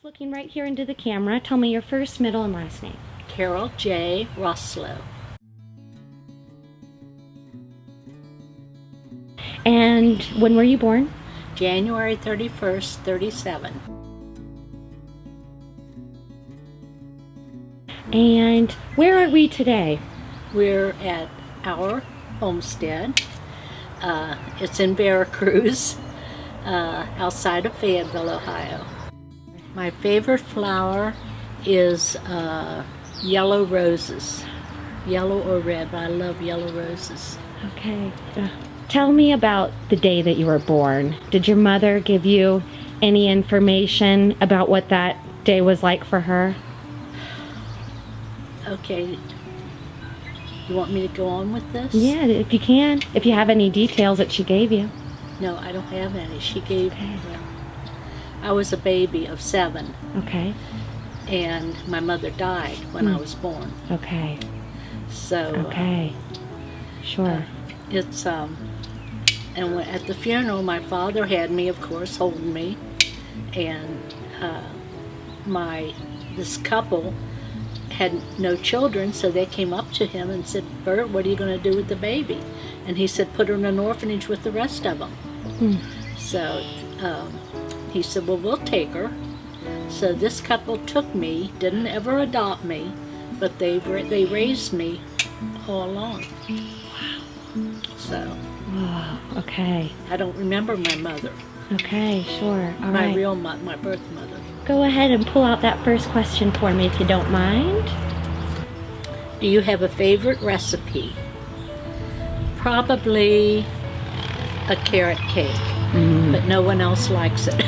Just looking right here into the camera, tell me your first, middle, and last name. Carol J. Roslow. And when were you born? January 31st, 37. And where are we today? We're at our homestead. It's in Vera Cruz, outside of Fayetteville, Ohio. My favorite flower is yellow roses. Yellow or red, but I love yellow roses. Okay. Tell me about the day that you were born. Did your mother give you any information about what that day was like for her? Okay. You want me to go on with this? Yeah, if you can. If you have any details that she gave you. No, I don't have any. She gave Okay. I was a baby of 7. Okay. And my mother died when I was born. Okay. So Okay. Sure. it's and at the funeral, my father had me, of course, holding me, and this couple had no children, so they came up to him and said, "Bert, what are you going to do with the baby?" And he said, "Put her in an orphanage with the rest of them." So he said, "Well, we'll take her." So this couple took me, didn't ever adopt me, but they raised me all along. Wow. So. Wow. Okay. I don't remember my mother. Okay, sure. All my right. real my birth mother. Go ahead and pull out that first question for me if you don't mind. Do you have a favorite recipe? Probably a carrot cake, but no one else likes it.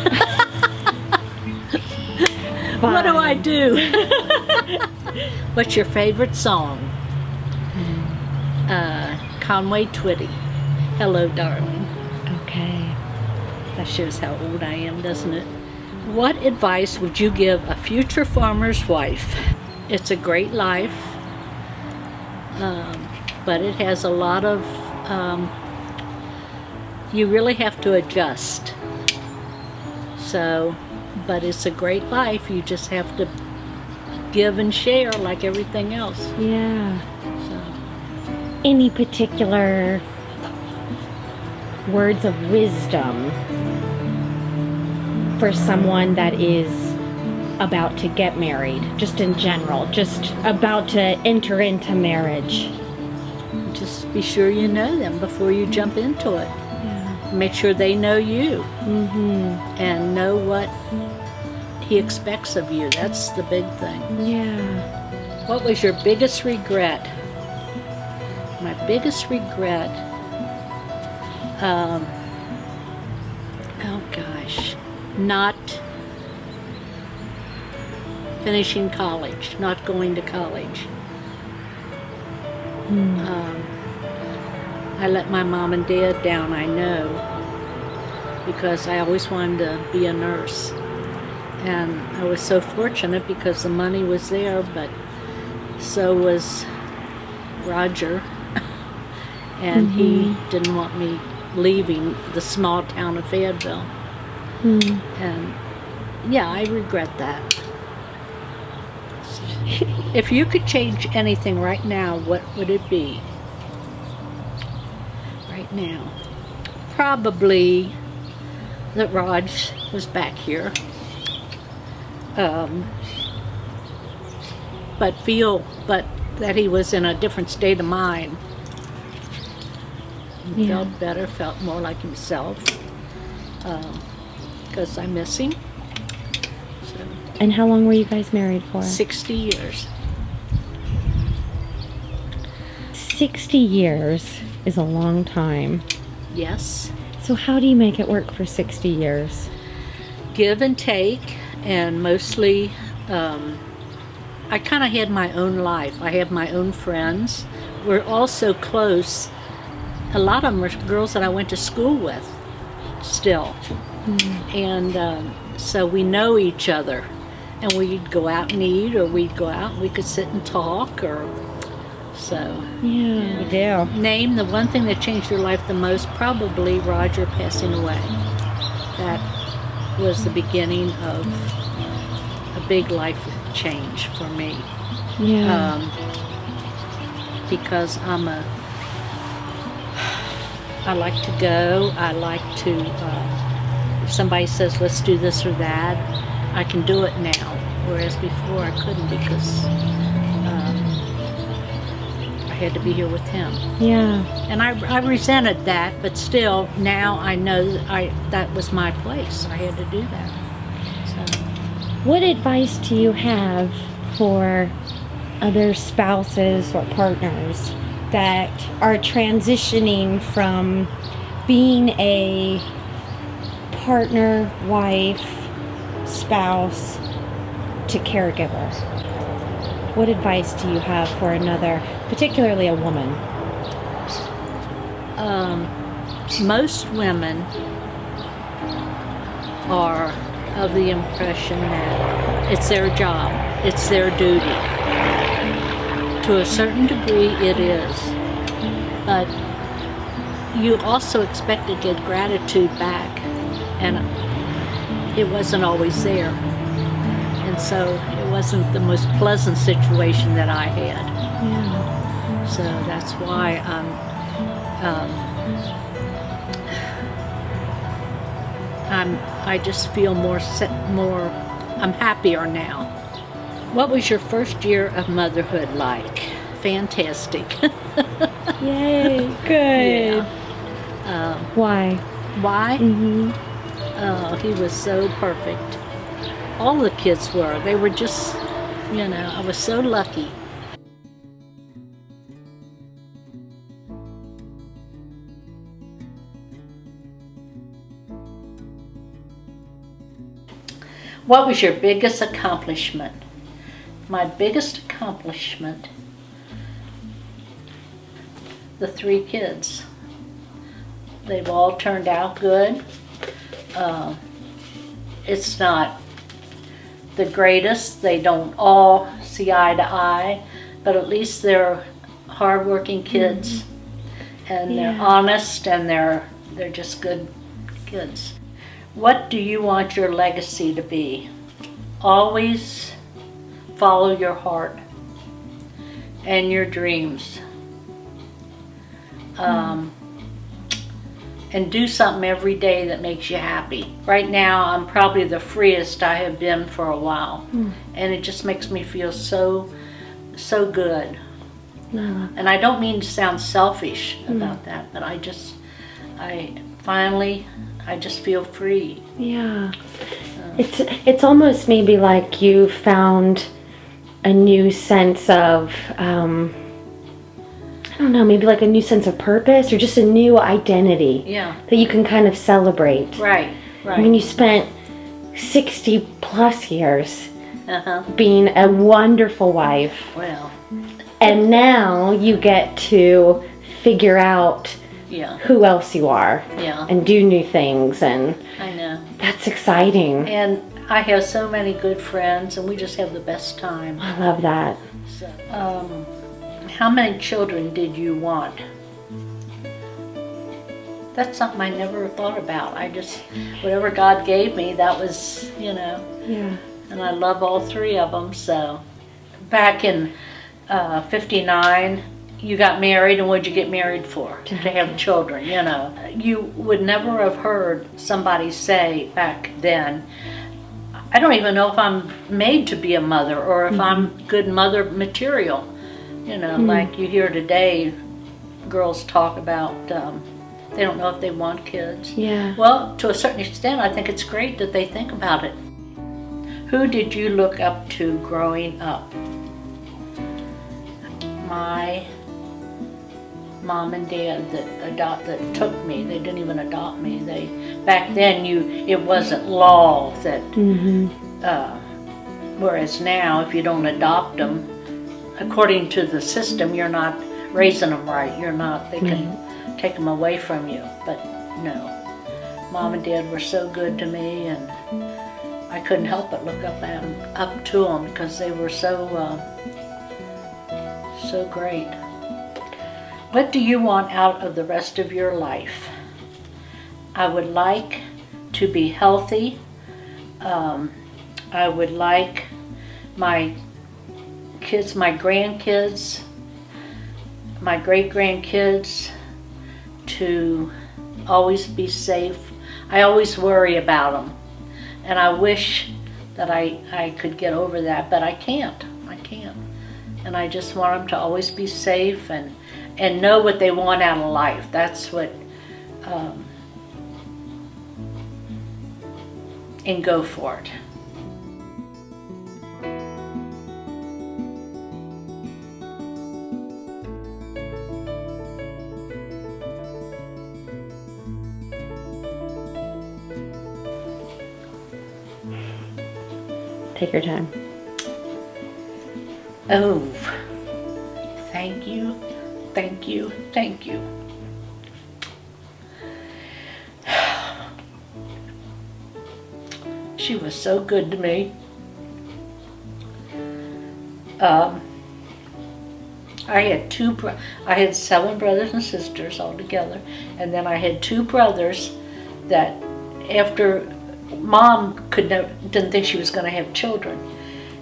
What do I do? What's your favorite song? Conway Twitty. Hello, darling. Okay. That shows how old I am, doesn't it? What advice would you give a future farmer's wife? It's a great life, but it has a lot of, you really have to adjust. So, but it's a great life. You just have to give and share like everything else. Yeah. So. Any particular words of wisdom for someone that is about to get married, just in general, just about to enter into marriage? Just be sure you know them before you jump into it. Yeah. Make sure they know you and know what he expects of you. That's the big thing. Yeah. What was your biggest regret? My biggest regret, oh gosh, not finishing college, not going to college. I let my mom and dad down, I know, because I always wanted to be a nurse. And I was so fortunate because the money was there, but so was Roger. And he didn't want me leaving the small town of Fayetteville. And yeah, I regret that. If you could change anything right now, what would it be? Right now, probably that Raj was back here. But that he was in a different state of mind. He felt better, felt more like himself, because I miss him. So, And how long were you guys married for? 60 years. 60 years is a long time. Yes. So how do you make it work for 60 years? Give and take, and mostly, I kind of had my own life. I have my own friends. We're all so close. A lot of them are girls that I went to school with still. And so we know each other. And we'd go out and eat, or we'd go out and we could sit and talk, or so. Yeah, you do. Name the one thing that changed your life the most, probably Roger passing away. That was the beginning of big life change for me. Yeah. Because I like to go. I like to, if somebody says, let's do this or that, I can do it now. Whereas before I couldn't because I had to be here with him. Yeah. And I resented that, but still, now I know that was my place. I had to do that. So. What advice do you have for other spouses or partners that are transitioning from being a partner, wife, spouse to caregiver? What advice do you have for another, particularly a woman? Most women are of the impression that it's their job, it's their duty. To a certain degree it is, but you also expect to get gratitude back, and it wasn't always there. And so it wasn't the most pleasant situation that I had. Yeah. So that's why I just feel more, I'm happier now. What was your first year of motherhood like? Fantastic. Yay, good. Yeah. Why? Why? Mm-hmm. Oh, he was so perfect. All the kids were. They were just, I was so lucky. What was your biggest accomplishment? My biggest accomplishment, the 3 kids. They've all turned out good. It's not the greatest. They don't all see eye to eye, but at least they're hardworking kids, and they're honest, and they're just good kids. What do you want your legacy to be? Always follow your heart and your dreams. And do something every day that makes you happy. Right now, I'm probably the freest I have been for a while. And it just makes me feel so good. And I don't mean to sound selfish about that, but I just feel free. Yeah. It's almost maybe like you found a new sense of, I don't know, maybe like a new sense of purpose or just a new identity. Yeah. That you can kind of celebrate. Right. I mean, you spent 60 plus years Uh-huh. being a wonderful wife. Well. And now you get to figure out who else you are. Yeah. And do new things, and I know. that's exciting. And I have so many good friends, and we just have the best time. I love that. So, how many children did you want? That's something I never thought about. I just, whatever God gave me, that was, Yeah. And I love all 3 of them. So, back in 59, you got married, and what'd you get married for? To have children, You would never have heard somebody say back then, I don't even know if I'm made to be a mother, or if I'm good mother material. Like you hear today, girls talk about, they don't know if they want kids. Yeah. Well, to a certain extent, I think it's great that they think about it. Who did you look up to growing up? My mom and dad that took me. They didn't even adopt me. Back then it wasn't law that. Whereas now, if you don't adopt them, according to the system, you're not raising them right. You're not. They can take them away from you. But no, Mom and Dad were so good to me, and I couldn't help but look up to them because they were so great. What do you want out of the rest of your life? I would like to be healthy. I would like my kids, my grandkids, my great-grandkids to always be safe. I always worry about them, and I wish that I could get over that, but I can't. And I just want them to always be safe and know what they want out of life. That's what, and go for it. Take your time. Oh, thank you, thank you, thank you. She was so good to me. I had 7 brothers and sisters altogether, and then I had 2 brothers that after Mom didn't think she was going to have children,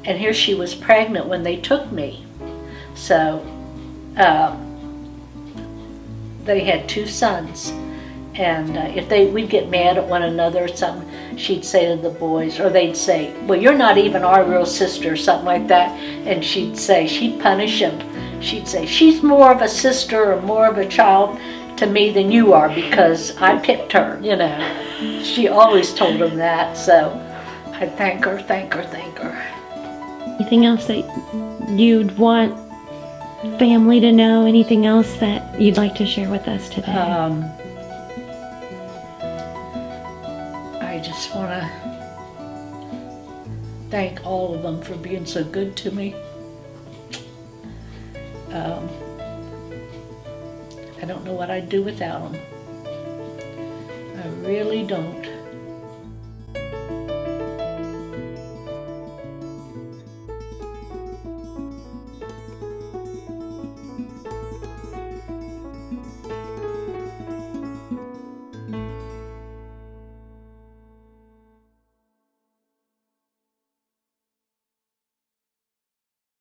and here she was pregnant when they took me. So they had 2 sons, and if we'd get mad at one another or something, she'd say to the boys, or they'd say, "Well, you're not even our real sister," or something like that, and she'd punish them. She'd say, "She's more of a sister or more of a child to me than you are because I picked her," you know. She always told them that, so I thank her. Anything else that you'd want family to know? Anything else that you'd like to share with us today? I just want to thank all of them for being so good to me. I don't know what I'd do without them. I really don't.